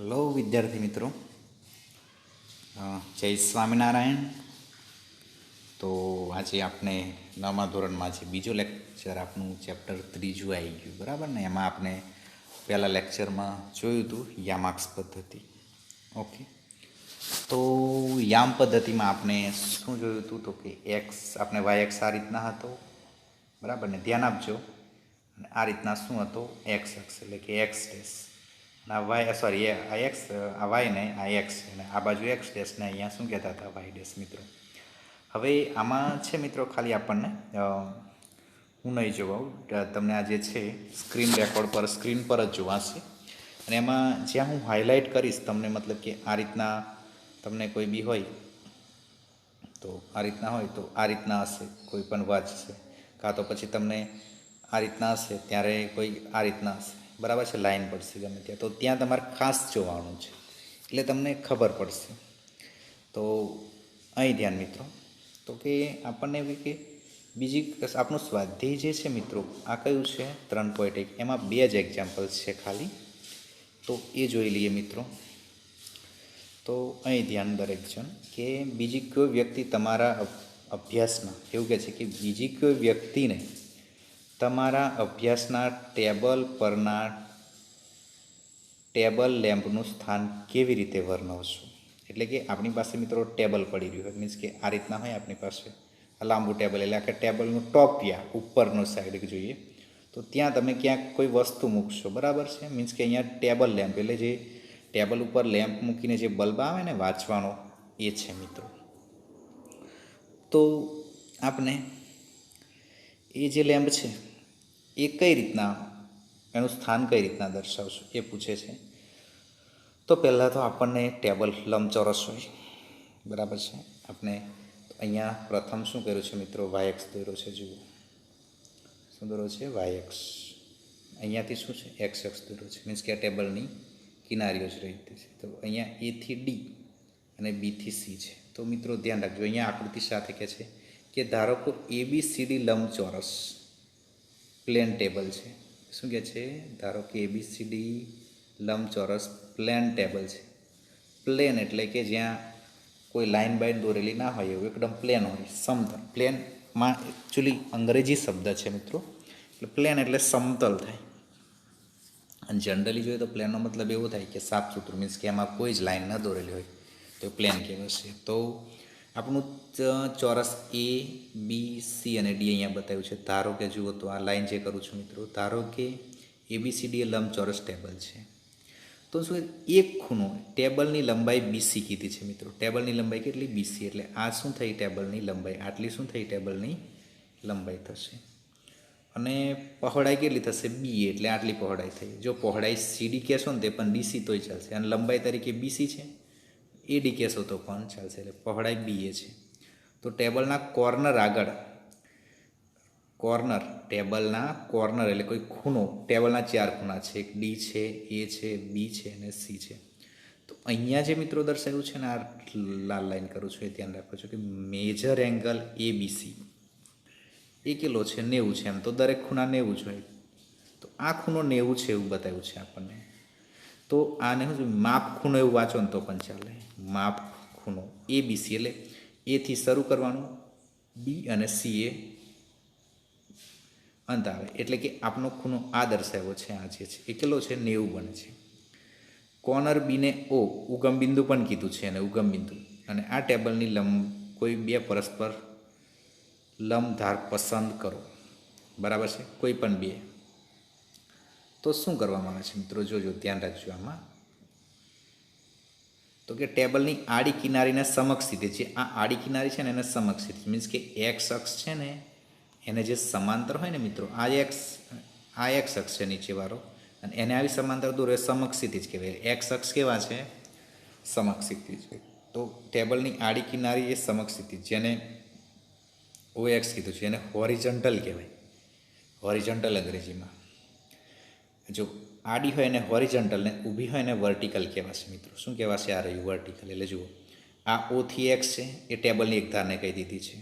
Hello વિદ્યાર્થી મિત્રો, જય સ્વામિનારાયણ. તો આજે આપણે નવમા ધોરણમાં છે બીજો લેક્ચર, આપણું ચેપ્ટર ત્રીજું આવી ગયું, બરાબર ને. એમાં આપણે પહેલાં લેક્ચરમાં જોયું હતું યામાક્ષ પદ્ધતિ. ઓકે, તો યામ પદ્ધતિમાં આપણે શું જોયું હતું? તો કે એક્સ, આપણે વાય એક્સ આ રીતના હતો, બરાબર ને. ધ્યાન આપજો. અને આ રીતના શું હતો? એક્સ અક્ષ, એટલે કે એક્સ ડેશ. આ વાય, સોરી, આ એક્સ, આ વાય ને આ એક્સ, અને આ બાજુ એક્સ ડેશ ને અહીંયા શું કહેતા હતા? Y dash. મિત્રો, હવે આમાં છે મિત્રો, ખાલી આપણને હું નહીં જોવાઉં, તમને આ જે છે સ્ક્રીન રેકોર્ડ પર, સ્ક્રીન પર જ જોવાશે. અને એમાં જ્યાં હું હાઇલાઇટ કરીશ તમને, મતલબ કે આ રીતના તમને કોઈ બી હોય તો આ રીતના હોય તો આ રીતના હશે, કોઈ પણ વાંચશે, કાં તો પછી તમને આ રીતના હશે ત્યારે કોઈ આ રીતના હશે, બરાબર છે. લાઈન પડશે ગમે ત્યાં, તો ત્યાં તમારે ખાસ જોવાનું છે, એટલે તમને ખબર પડશે. તો અહીં ધ્યાન મિત્રો, તો કે આપણને એવી કે બીજી આપણું સ્વાધ્યાય જે છે મિત્રો, આ કયું છે? 3.1. એમાં 2 જ એક્ઝામ્પલ્સ છે ખાલી, તો એ જોઈ લઈએ મિત્રો. તો અહીં ધ્યાન દરેક જણ, કે બીજી કોઈ વ્યક્તિ તમારા અભ્યાસના, એવું કહે છે કે બીજી કોઈ વ્યક્તિને તમારા અભ્યાસના ટેબલ પરના ટેબલ લેમ્પનું સ્થાન કેવી રીતે વર્ણવશો? એટલે કે આપણી પાસે મિત્રો ટેબલ પડી રહ્યું હોય, મીન્સ કે આ રીતના હોય આપણી પાસે લાંબુ ટેબલ, એટલે આખા ટેબલનું ટોપિયા ઉપરનો સાઈડ જોઈએ, તો ત્યાં તમે ક્યાંક કોઈ વસ્તુ મૂકશો, બરાબર છે. મીન્સ કે અહીંયા ટેબલ લેમ્પ, એટલે જે ટેબલ ઉપર લેમ્પ મૂકીને જે બલ્બ આવે ને વાંચવાનો, એ છે મિત્રો. તો આપણે એ જે લેમ્પ છે એ કઈ રીતના, એનું સ્થાન કઈ રીતના દર્શાવશું એ પૂછે છે. તો પહેલાં તો આપણને ટેબલ લંબચોરસ હોય, બરાબર છે. આપણે અહીંયા પ્રથમ શું કર્યું છે મિત્રો? વાયએક્સ દોર્યો છે. જુઓ શું દોર્યો છે? વાયએક્સ. અહીંયાથી શું છે? એક્સ એક્સ દોર્યો છે, મીન્સ કે આ ટેબલની કિનારીઓ જ રહી છે. તો અહીંયા એ થી ડી અને બી થી સી છે. તો મિત્રો ધ્યાન રાખજો, અહીંયા આકૃતિ સાથે કહે છે કે ધારો કે ABCD લંબચોરસ પ્લેન ટેબલ છે. શું કહે છે? ધારો કે ABCD લંબચોરસ પ્લેન ટેબલ છે. પ્લેન એટલે કે જ્યાં કોઈ લાઇન બાઇન દોરેલી ના હોય, એવું એકદમ પ્લેન હોય, સમતલ. પ્લેનમાં એકચ્યુઅલી અંગ્રેજી શબ્દ છે મિત્રો, એટલે પ્લેન એટલે સમતલ થાય. અને જનરલી જોઈએ તો પ્લેનનો મતલબ એવો થાય કે સાફ સુથરું, મીન્સ કે એમાં કોઈ જ લાઇન ન દોરેલી હોય, તો પ્લેન કહેવાશે. તો આપણું ચોરસ ABC અને ડી અહીંયા બતાવ્યું છે. ધારો કે જુઓ તો આ લાઈન જે કરું છું મિત્રો, ધારો કે ABCD એ લંબચોરસ ટેબલ છે. તો શું, એક ખૂણો, ટેબલની લંબાઈ BC કીધી છે મિત્રો. ટેબલની લંબાઈ કેટલી? BC. એટલે આ શું થઈ? ટેબલની લંબાઈ. આટલી શું થઈ? ટેબલની લંબાઈ થશે. અને પહોળાઈ કેટલી થશે? B, એટલે આટલી પહોળાઈ થઈ. જો પહોળાઈ CD કહેશો ને તે પણ DC તોય ચાલશે, અને લંબાઈ તરીકે BC છે, AD કહેશો તો પણ ચાલશે, એટલે પહોળાઈ BA છે. તો ટેબલના કોર્નર આગળ, કોર્નર, ટેબલના કોર્નર એટલે કોઈ ખૂણો, ટેબલના 4 ખૂણા છે, એક D છે, A છે, B છે અને C છે. તો અહીંયા જે મિત્રો દર્શાવ્યું છે ને, આ લાલ લાઈન કરું છું, એ ધ્યાન રાખો છો કે મેજર એંગલ ABC એ કેટલો છે? 90 છે. એમ તો દરેક ખૂણા 90 જ હોય, તો આ ખૂણો 90 છે એવું બતાવ્યું છે આપણને. તો આને શું, માપ ખૂણો એવું વાંચો ને તો પણ ચાલે. માપ ખૂણો ABC, એટલે એથી શરૂ કરવાનું, B અને C એ અંત આવે, એટલે કે આપણો ખૂણો આ દર્શાવ્યો છે, આ જે છે એ કેટલો છે? 90 બને છે. કોર્નર બીને O ઉગમ બિંદુ પણ કીધું છે, અને ઉગમ બિંદુ, અને આ ટેબલની કોઈ 2 પરસ્પર લંબ ધાર પસંદ કરો, બરાબર છે, કોઈ પણ 2. તો શું કરવામાં આવે છે મિત્રો? જોજો, ધ્યાન રાખજો આમાં. તો કે ટેબલની આડી કિનારીને સમક્ષ સ્થિતિ છે. આ આડી કિનારી છે ને એને સમક્ષ સ્થિતિ, મીન્સ કે એક્સ અક્ષ છે ને એને જે સમાંતર હોય ને મિત્રો, આ એક્સ અક્ષ છે નીચેવાળો, અને એને આવી સમાંતર દૂર એ સમક્ષ સ્થિતિ જ કહેવાય. એક્સ અક્ષ કેવા છે? સમક્ષ સ્થિતિ છે. તો ટેબલની આડી કિનારી એ સમક્ષ સ્થિતિ, જેને OX કીધું છે, એને હોરિઝોન્ટલ કહેવાય. હોરિઝોન્ટલ અંગ્રેજીમાં. જો આડી હોય એને હોરિઝોન્ટલ, ને ઊભી હોય એને વર્ટિકલ કહેવાશે મિત્રો. શું કહેવાશે? આ રહ્યું વર્ટિકલ. એટલે જુઓ, આ O થી X છે એ ટેબલની એક ધારને કહી દીધી છે.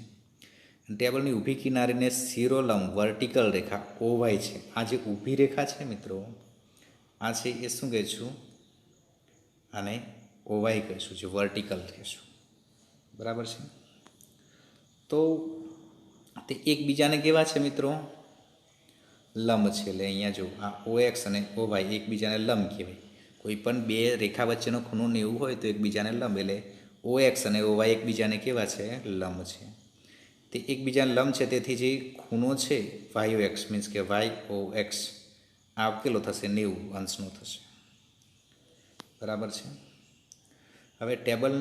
ટેબલની ઊભી કિનારીને શિરોલંબ વર્ટિકલ રેખા OY છે. આ જે ઊભી રેખા છે મિત્રો, આ છે એ શું કહે છું? આને ઓવાય કહીશું, જે વર્ટિકલ કહીશું, બરાબર છે. તો તે એકબીજાને કેવા છે મિત્રો? લંબ છે. એટલે અહીંયા જો આ OX અને OY એકબીજાને લંબ કહેવાય. કોઈ પણ બે રેખા વચ્ચેનો ખૂણો 90 હોય તો એકબીજાને લંબ, એટલે OX અને OY એકબીજાને કેવા છે? લંબ છે. તે એકબીજાને લંબ છે, તેથી જે ખૂણો છે YOX મીન્સ કે YOX આ કેટલો થશે? 90 અંશનો થશે, બરાબર છે. હવે ટેબલ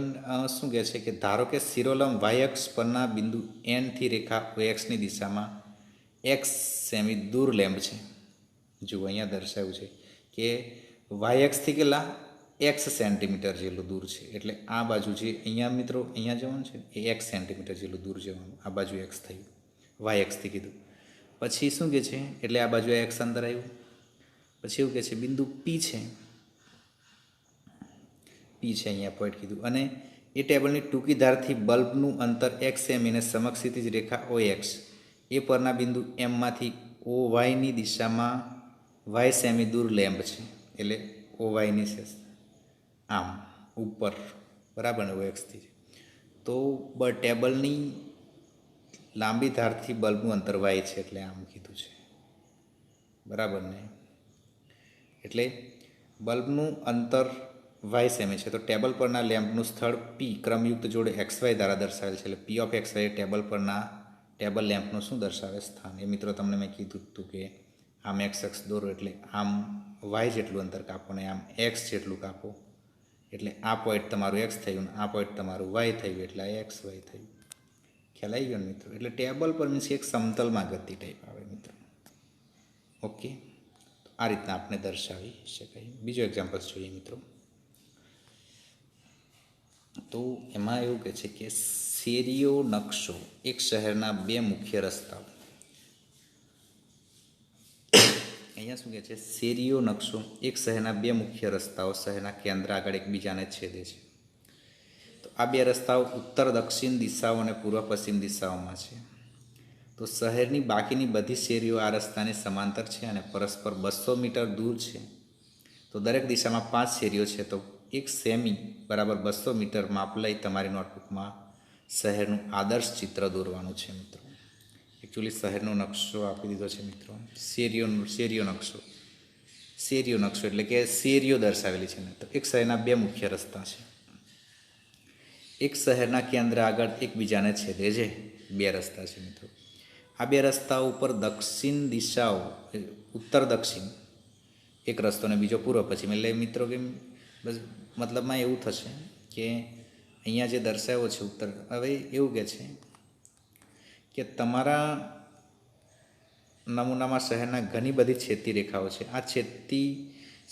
શું કહે છે કે ધારો કે શિરોલંબ y અક્ષ પરના બિંદુ N થી રેખા OXની દિશામાં x સેમી દૂર લેમ્બ છે. જુઓ અહીંયા દર્શાવ્યું છે કે y અક્ષથી કેટલા? x સેન્ટીમીટર જેટલું દૂર છે. એટલે આ બાજુ જે અહીંયા મિત્રો અહીંયા જવાનું છે એ x સેન્ટીમીટર જેટલું દૂર જવાનું. આ બાજુ x થયું, y અક્ષથી કીધું. પછી શું કહે છે? એટલે આ બાજુ x અંદર આવ્યું. પછી એવું કહે છે બિંદુ P છે, અહીંયા પોઈન્ટ કીધું, અને એ ટેબલની ટૂંકી ધારથી બલ્બનું અંતર x સેમી અને સમક્ષિતિજ રેખા OX એ પરના બિંદુ એમમાંથી OYની દિશામાં y સેમી દૂર લેમ્બ છે. એટલે OYની છે આમ ઉપર, બરાબર ને, OXથી. તો ટેબલની લાંબી ધારથી બલ્બનું અંતર y છે, એટલે આમ કીધું છે, બરાબર ને. એટલે બલ્બનું અંતર y સેમી છે, તો ટેબલ પરના લેમ્પનું સ્થળ P ક્રમયુક્ત જોડે XY દ્વારા દર્શાવેલ છે. એટલે P ઓફ XY ટેબલ પરના ટેબલ લેમ્પનું શું દર્શાવે? સ્થાન. એ મિત્રો તમને મેં કીધું હતું કે આમ x અક્ષ દોરો એટલે આમ y જેટલું અંતર કાપો ને આમ x જેટલું કાપો, એટલે આ પોઈન્ટ તમારું x થયું ને આ પોઈન્ટ તમારું y થયું, એટલે આ XY થયું. ખ્યાલ આવી ગયો ને મિત્રો? એટલે ટેબલ પર મીન્સ એક સમતલમાં ગતિ ટાઈપ આવે મિત્રો. ઓકે, તો આ રીતના આપણે દર્શાવી શકાય. બીજો એક્ઝામ્પલ જોઈએ મિત્રો. તો એમાં એવું કહે છે કે શેરીઓ નકશો એક શહેરના બે મુખ્ય રસ્તાઓ. અહીંયા શું કહે છે? શેરીઓ નકશો એક શહેરના બે મુખ્ય રસ્તાઓ શહેરના કેન્દ્ર આગળ એકબીજાને છેદે છે. તો આ બે રસ્તાઓ ઉત્તર દક્ષિણ દિશાઓ અને પૂર્વ પશ્ચિમ દિશાઓમાં છે. તો શહેરની બાકીની બધી શેરીઓ આ રસ્તાને સમાંતર છે અને પરસ્પર 200 મીટર દૂર છે. તો દરેક દિશામાં 5 શેરીઓ છે. તો 1 સેમી બરાબર 200 મીટર માપ લઈ તમારી નોટબુકમાં શહેરનું આદર્શ ચિત્ર દોરવાનું છે મિત્રો. એકચ્યુઅલી શહેરનો નકશો આપી દીધો છે મિત્રો. શેરીઓ નકશો એટલે કે શેરીઓ દર્શાવેલી છે. તો એક શહેરના બે મુખ્ય રસ્તા છે. એક શહેરના કેન્દ્ર આગળ એકબીજાને છેદે છે બે રસ્તા છે મિત્રો. આ બે રસ્તાઓ ઉપર દક્ષિણ દિશાઓ, ઉત્તર દક્ષિણ એક રસ્તો ને બીજો પૂર્વ પશ્ચિમ. એટલે મિત્રો કે બસ મતલબમાં એવું થશે કે અહીંયા જે દર્શાવ્યો છે ઉત્તર, હવે એવું કહે છે કે તમારા નમૂનામાં શહેરના ઘણી બધી છેદતી રેખાઓ છે. આ છેદતી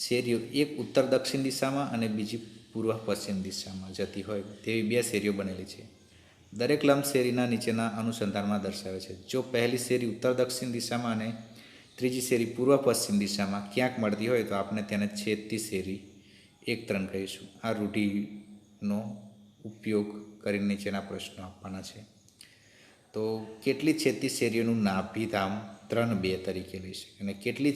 શેરીઓ એક ઉત્તર દક્ષિણ દિશામાં અને બીજી પૂર્વ પશ્ચિમ દિશામાં જતી હોય તેવી બે શેરીઓ બનેલી છે. દરેક લંબ શેરીના નીચેના અનુસંધાનમાં દર્શાવે છે. જો પહેલી શેરી ઉત્તર દક્ષિણ દિશામાં અને ત્રીજી શેરી પૂર્વ પશ્ચિમ દિશામાં ક્યાંક મળતી હોય તો આપણે તેને છેદતી શેરી 1-3 કહીશું. આ રૂઢિનો ઉપયોગ કરીને નીચેના પ્રશ્નો આપવાના છે. તો કેટલી છેદતી શેરીઓનું નાભિધામ 3-2 તરીકે લઈ શકે અને કેટલી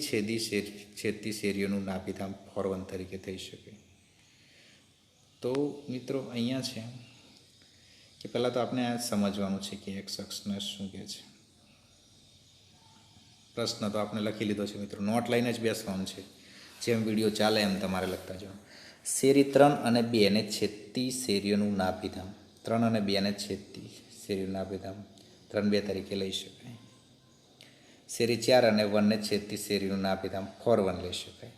છેદતી શેરીઓનું નાભિધામ 4-1 તરીકે થઈ શકે? તો મિત્રો અહીંયા છે કે પહેલાં તો આપણે આ સમજવાનું છે કે x અક્ષને શું કહે છે. પ્રશ્ન તો આપણે લખી લીધો છે મિત્રો, નોટ લઈને જ બેસવાનું છે. જેમ વિડીયો ચાલે એમ તમારે લખતા જાઓ. શેરી 3 અને 2 ને છેદતી શેરીઓનું નાભિધામ, 3 અને 2 ને છેદતી શેરીઓનું નાભિધામ 3-2 તરીકે લઈ શકાય. શેરી 4 અને 1 ને છેદતી શેરીનું નાભિધામ 4-1 લઈ શકાય.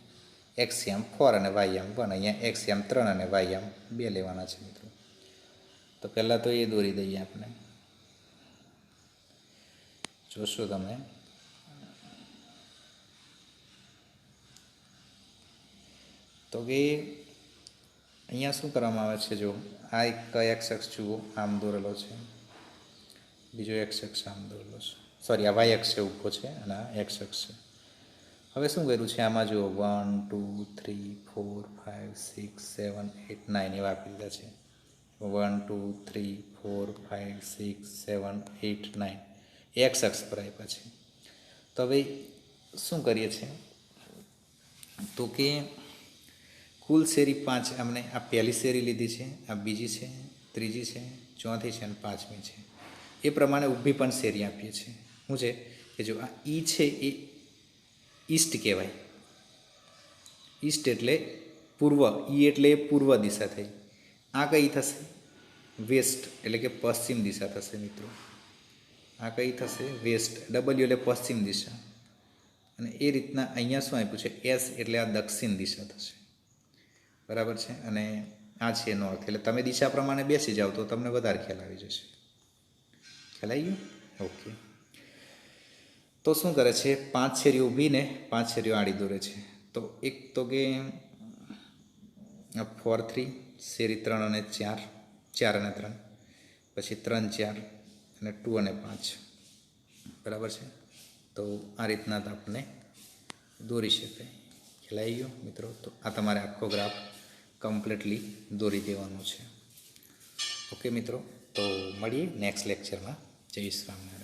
એક્સએમ 4 અને વાયએમ 1. અહીંયા એક્સએમ 3 અને વાયએમ 2 લેવાના છે મિત્રો. તો પહેલાં તો એ દોરી દઈએ આપણે, જોશો તમે. તો કે અહીંયા શું કરવામાં આવે છે? જો આ એક એક્સ અક્ષ જુઓ આમ દોરેલો છે, બીજો એક્સ અક્ષ આમ દોરેલો છે, સોરી આ વાય અક્ષ છે ઊભો છે અને આ એક્સ અક્ષ છે. હવે શું કર્યું છે આમાં જુઓ 1 2 3 4 5 6 7 8 9 એવા આપી દીધા છે. 1 2 3 4 5 6 7 8 9 એક્સ અક્ષ પર આપ્યા છે. તો હવે શું કરીએ છીએ? તો કે કુલ શેરી 5 અમને આ પહેલી શેરી લીધી છે, આ બીજી છે, ત્રીજી છે, ચોથી છે અને પાંચમી છે. એ પ્રમાણે ઊભી પણ શેરી આપીએ છીએ. શું છે કે જો આ ઈ છે એ ઈસ્ટ કહેવાય. ઈસ્ટ એટલે પૂર્વ, ઈ એટલે પૂર્વ દિશા થઈ. આ કઈ થશે? વેસ્ટ એટલે કે પશ્ચિમ દિશા થશે મિત્રો. આ કઈ થશે? વેસ્ટ. ડબલ્યુ એટલે પશ્ચિમ દિશા. અને એ રીતના અહીંયા શું આપ્યું છે? એસ એટલે આ દક્ષિણ દિશા થશે. બરાબર છે. અને આ છે નોર્થ. એટલે તમે દિશા પ્રમાણે બેસી જાઓ તો તમને વધારે ખ્યાલ આવી જશે. ખ્યાલ આવી ગયો? ઓકે. તો શું કરે છે? 5 શેરીઓ ઊભીને 5 શેરીઓ આડી દોરે છે. તો એક તો કે 4 3, શેરી 3 અને 4, 4 અને 3, પછી 3 4 અને 2 અને 5. બરાબર છે. તો આ રીતના આપણને દોરી શકાય. ખ્યાલ આવી ગયો મિત્રો? તો આ તમારે આખો ગ્રાફ કમ્પ્લીટલી દોરી દેવાનો છે. ઓકે મિત્રો, તો મળીએ નેક્સ્ટ લેક્ચરમાં. જય શ્રી રામ.